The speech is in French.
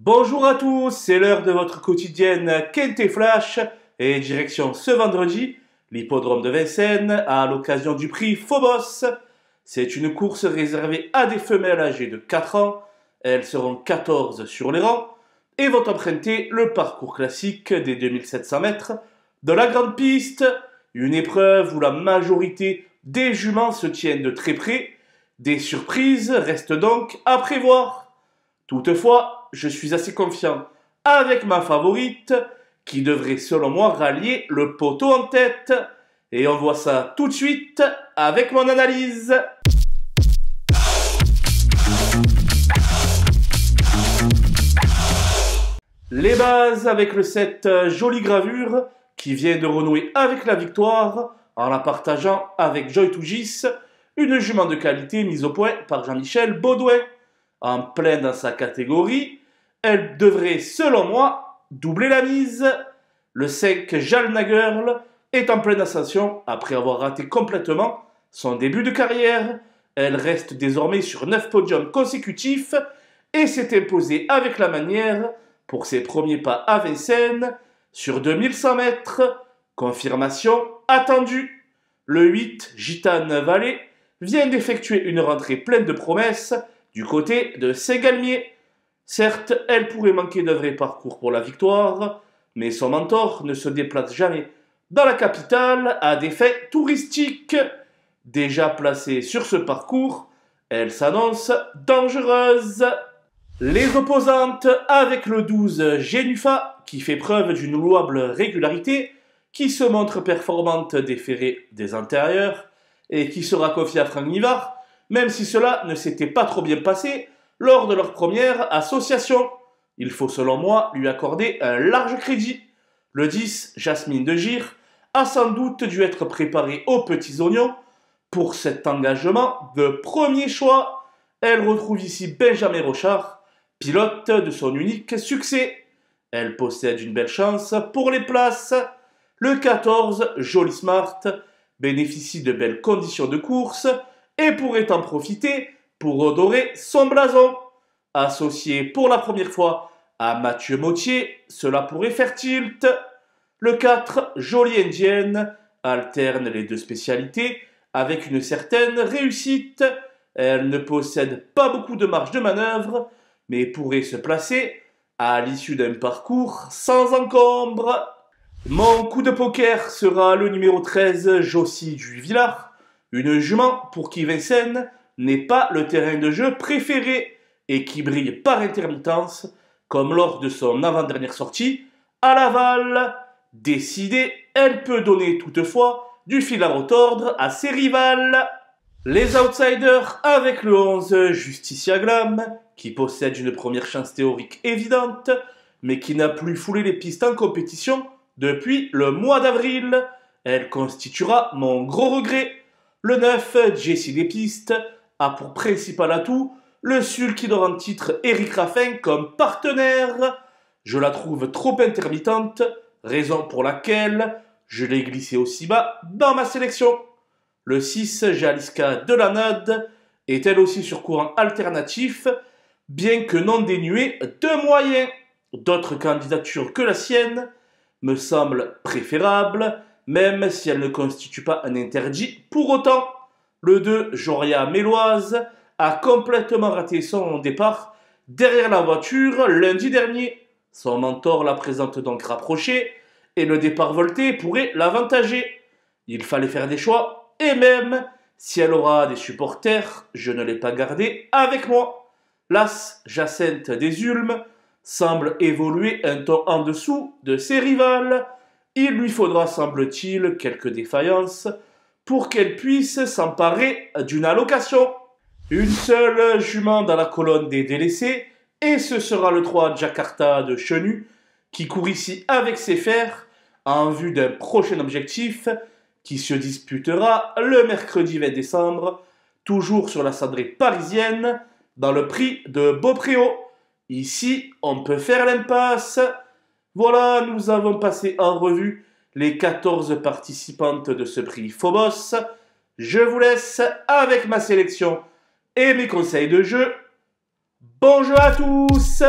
Bonjour à tous, c'est l'heure de votre quotidienne Quintet Flash et direction ce vendredi l'hippodrome de Vincennes à l'occasion du prix Phobos. C'est une course réservée à des femelles âgées de 4 ans. Elles seront 14 sur les rangs et vont emprunter le parcours classique des 2700 mètres de la grande piste. Une épreuve où la majorité des juments se tiennent de très près. Des surprises restent donc à prévoir. Toutefois, je suis assez confiant avec ma favorite qui devrait selon moi rallier le poteau en tête. Et on voit ça tout de suite avec mon analyse. Les bases avec le 7 Jolie Gravure qui vient de renouer avec la victoire en la partageant avec Joy to Gis, une jument de qualité mise au point par Jean-Michel Baudouin. En plein dans sa catégorie, elle devrait, selon moi, doubler la mise. Le 5 Jalna Girl est en pleine ascension après avoir raté complètement son début de carrière. Elle reste désormais sur 9 podiums consécutifs et s'est imposée avec la manière pour ses premiers pas à Vincennes sur 2100 mètres. Confirmation attendue. Le 8 Gitane Vallée vient d'effectuer une rentrée pleine de promesses du côté de Saint-Galmier. Certes, elle pourrait manquer d'un vrai parcours pour la victoire, mais son mentor ne se déplace jamais dans la capitale à des faits touristiques. Déjà placée sur ce parcours, elle s'annonce dangereuse. Les opposantes avec le 12 Genufa, qui fait preuve d'une louable régularité, qui se montre performante des ferrés des antérieurs et qui sera confiée à Franck Nivard, même si cela ne s'était pas trop bien passé lors de leur première association. Il faut selon moi lui accorder un large crédit. Le 10, Jasmine de Gire, a sans doute dû être préparée aux petits oignons pour cet engagement de premier choix. Elle retrouve ici Benjamin Rochard, pilote de son unique succès. Elle possède une belle chance pour les places. Le 14, Joli Smart, bénéficie de belles conditions de course et pourrait en profiter pour redorer son blason. Associé pour la première fois à Mathieu Mautier, cela pourrait faire tilt. Le 4, Jolie Indienne, alterne les deux spécialités avec une certaine réussite. Elle ne possède pas beaucoup de marge de manœuvre, mais pourrait se placer à l'issue d'un parcours sans encombre. Mon coup de poker sera le numéro 13, Jossie du Villard, une jument pour qui Vincennes n'est pas le terrain de jeu préféré et qui brille par intermittence, comme lors de son avant-dernière sortie à Laval. Décidée, elle peut donner toutefois du fil à retordre à ses rivales. Les outsiders avec le 11 Justicia Glam, qui possède une première chance théorique évidente, mais qui n'a plus foulé les pistes en compétition depuis le mois d'avril. Elle constituera mon gros regret. Le 9, Jessie des pistes, a pour principal atout le sulkidor en titre Eric Raffin comme partenaire. Je la trouve trop intermittente, raison pour laquelle je l'ai glissée aussi bas dans ma sélection. Le 6, Jaliska Delanade, est elle aussi sur courant alternatif, bien que non dénuée de moyens. D'autres candidatures que la sienne me semblent préférables, même si elle ne constitue pas un interdit pour autant. Le 2, Joria Méloise, a complètement raté son départ derrière la voiture lundi dernier. Son mentor la présente donc rapprochée et le départ volté pourrait l'avantager. Il fallait faire des choix et même si elle aura des supporters, je ne l'ai pas gardée avec moi. L'As Jacinthe des Ulmes semble évoluer un ton en dessous de ses rivales. Il lui faudra, semble-t-il, quelques défaillances pour qu'elle puisse s'emparer d'une allocation. Une seule jument dans la colonne des délaissés, et ce sera le 3 Jakarta de Chenu, qui court ici avec ses fers en vue d'un prochain objectif qui se disputera le mercredi 20 décembre, toujours sur la cendrée parisienne, dans le prix de Beaupréau. Ici, on peut faire l'impasse. Voilà, nous avons passé en revue les 14 participantes de ce prix Phobos. Je vous laisse avec ma sélection et mes conseils de jeu. Bon jeu à tous!